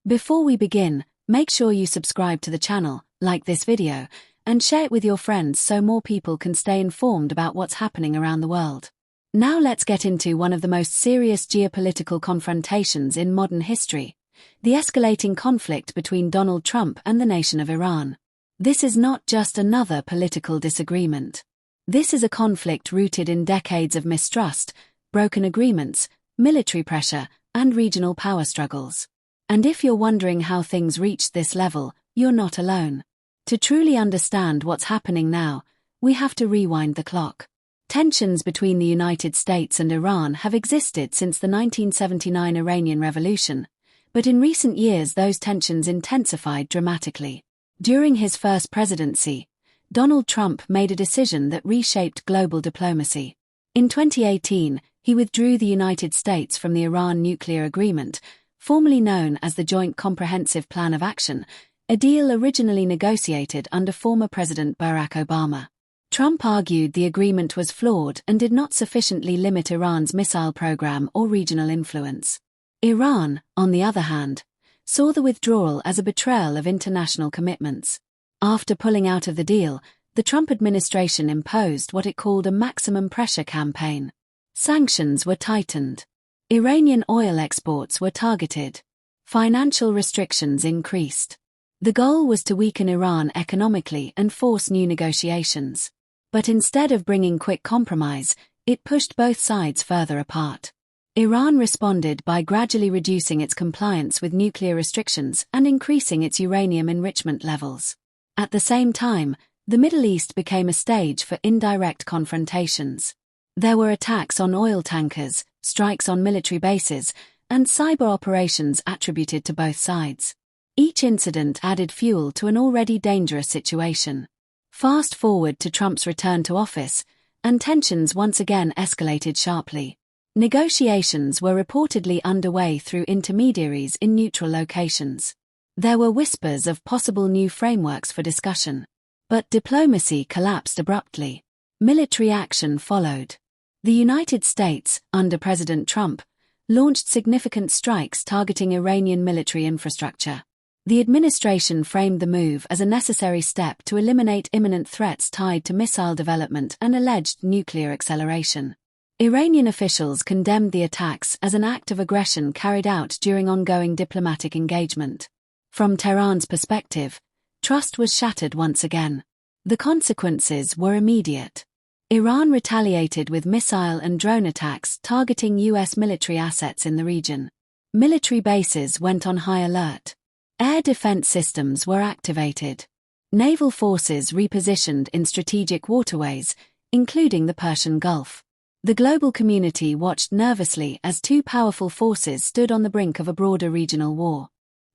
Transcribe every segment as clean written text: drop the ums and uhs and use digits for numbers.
Before we begin, make sure you subscribe to the channel, like this video, and share it with your friends so more people can stay informed about what's happening around the world. Now let's get into one of the most serious geopolitical confrontations in modern history, the escalating conflict between Donald Trump and the nation of Iran. This is not just another political disagreement. This is a conflict rooted in decades of mistrust, broken agreements, military pressure, and regional power struggles. And if you're wondering how things reached this level, you're not alone. To truly understand what's happening now, we have to rewind the clock. Tensions between the United States and Iran have existed since the 1979 Iranian Revolution, but in recent years those tensions intensified dramatically. During his first presidency, Donald Trump made a decision that reshaped global diplomacy. In 2018, he withdrew the United States from the Iran nuclear agreement, formerly known as the Joint Comprehensive Plan of Action, a deal originally negotiated under former President Barack Obama. Trump argued the agreement was flawed and did not sufficiently limit Iran's missile program or regional influence. Iran, on the other hand, saw the withdrawal as a betrayal of international commitments. After pulling out of the deal, the Trump administration imposed what it called a maximum pressure campaign. Sanctions were tightened. Iranian oil exports were targeted. Financial restrictions increased. The goal was to weaken Iran economically and force new negotiations. But instead of bringing quick compromise, it pushed both sides further apart. Iran responded by gradually reducing its compliance with nuclear restrictions and increasing its uranium enrichment levels. At the same time, the Middle East became a stage for indirect confrontations. There were attacks on oil tankers, strikes on military bases, and cyber operations attributed to both sides. Each incident added fuel to an already dangerous situation. Fast forward to Trump's return to office, and tensions once again escalated sharply. Negotiations were reportedly underway through intermediaries in neutral locations. There were whispers of possible new frameworks for discussion. But diplomacy collapsed abruptly. Military action followed. The United States, under President Trump, launched significant strikes targeting Iranian military infrastructure. The administration framed the move as a necessary step to eliminate imminent threats tied to missile development and alleged nuclear acceleration. Iranian officials condemned the attacks as an act of aggression carried out during ongoing diplomatic engagement. From Tehran's perspective, trust was shattered once again. The consequences were immediate. Iran retaliated with missile and drone attacks targeting U.S. military assets in the region. Military bases went on high alert. Air defense systems were activated. Naval forces repositioned in strategic waterways, including the Persian Gulf. The global community watched nervously as two powerful forces stood on the brink of a broader regional war.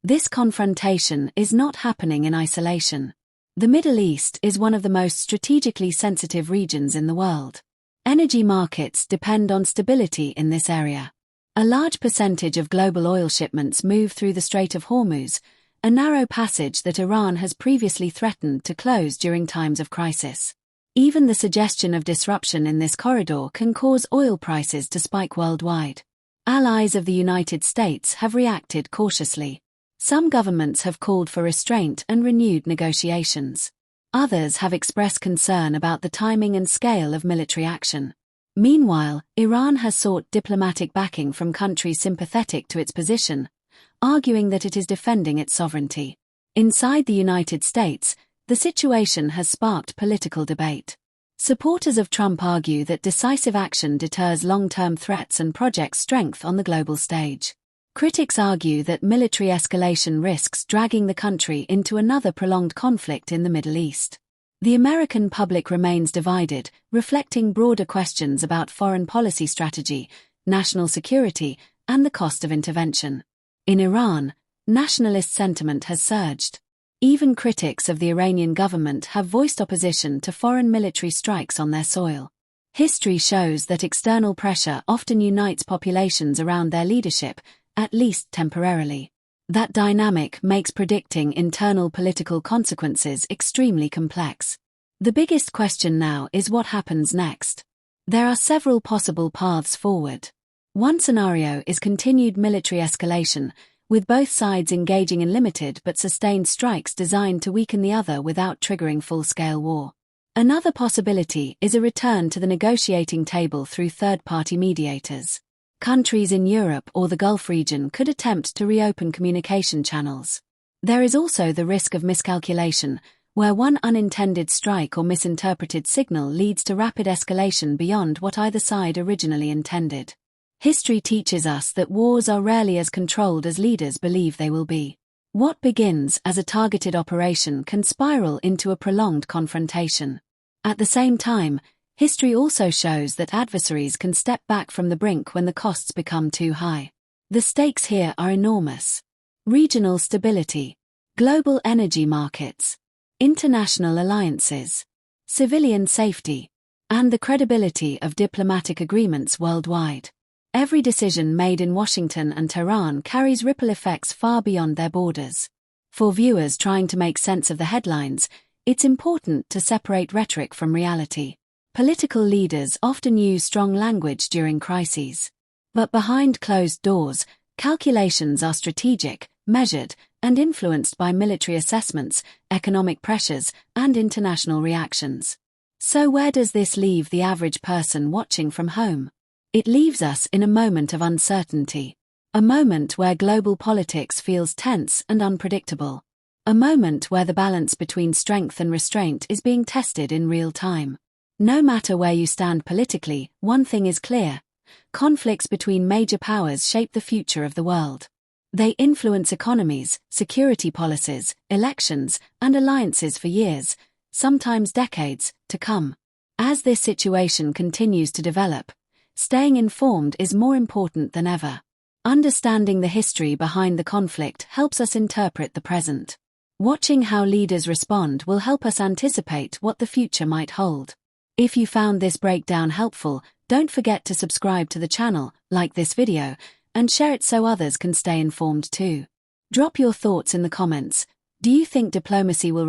This confrontation is not happening in isolation. The Middle East is one of the most strategically sensitive regions in the world. Energy markets depend on stability in this area. A large percentage of global oil shipments move through the Strait of Hormuz, a narrow passage that Iran has previously threatened to close during times of crisis. Even the suggestion of disruption in this corridor can cause oil prices to spike worldwide. Allies of the United States have reacted cautiously. Some governments have called for restraint and renewed negotiations. Others have expressed concern about the timing and scale of military action. Meanwhile, Iran has sought diplomatic backing from countries sympathetic to its position, arguing that it is defending its sovereignty. Inside the United States, the situation has sparked political debate. Supporters of Trump argue that decisive action deters long-term threats and projects strength on the global stage. Critics argue that military escalation risks dragging the country into another prolonged conflict in the Middle East. The American public remains divided, reflecting broader questions about foreign policy strategy, national security, and the cost of intervention. In Iran, nationalist sentiment has surged. Even critics of the Iranian government have voiced opposition to foreign military strikes on their soil. History shows that external pressure often unites populations around their leadership, at least temporarily. That dynamic makes predicting internal political consequences extremely complex. The biggest question now is what happens next. There are several possible paths forward. One scenario is continued military escalation, with both sides engaging in limited but sustained strikes designed to weaken the other without triggering full-scale war. Another possibility is a return to the negotiating table through third-party mediators. Countries in Europe or the Gulf region could attempt to reopen communication channels. There is also the risk of miscalculation, where one unintended strike or misinterpreted signal leads to rapid escalation beyond what either side originally intended. History teaches us that wars are rarely as controlled as leaders believe they will be. What begins as a targeted operation can spiral into a prolonged confrontation. At the same time, history also shows that adversaries can step back from the brink when the costs become too high. The stakes here are enormous. Regional stability, global energy markets, international alliances, civilian safety, and the credibility of diplomatic agreements worldwide. Every decision made in Washington and Tehran carries ripple effects far beyond their borders. For viewers trying to make sense of the headlines, it's important to separate rhetoric from reality. Political leaders often use strong language during crises. But behind closed doors, calculations are strategic, measured, and influenced by military assessments, economic pressures, and international reactions. So where does this leave the average person watching from home? It leaves us in a moment of uncertainty. A moment where global politics feels tense and unpredictable. A moment where the balance between strength and restraint is being tested in real time. No matter where you stand politically, one thing is clear. Conflicts between major powers shape the future of the world. They influence economies, security policies, elections, and alliances for years, sometimes decades, to come. As this situation continues to develop, staying informed is more important than ever. Understanding the history behind the conflict helps us interpret the present. Watching how leaders respond will help us anticipate what the future might hold. If you found this breakdown helpful, don't forget to subscribe to the channel, like this video, and share it so others can stay informed too. Drop your thoughts in the comments. Do you think diplomacy will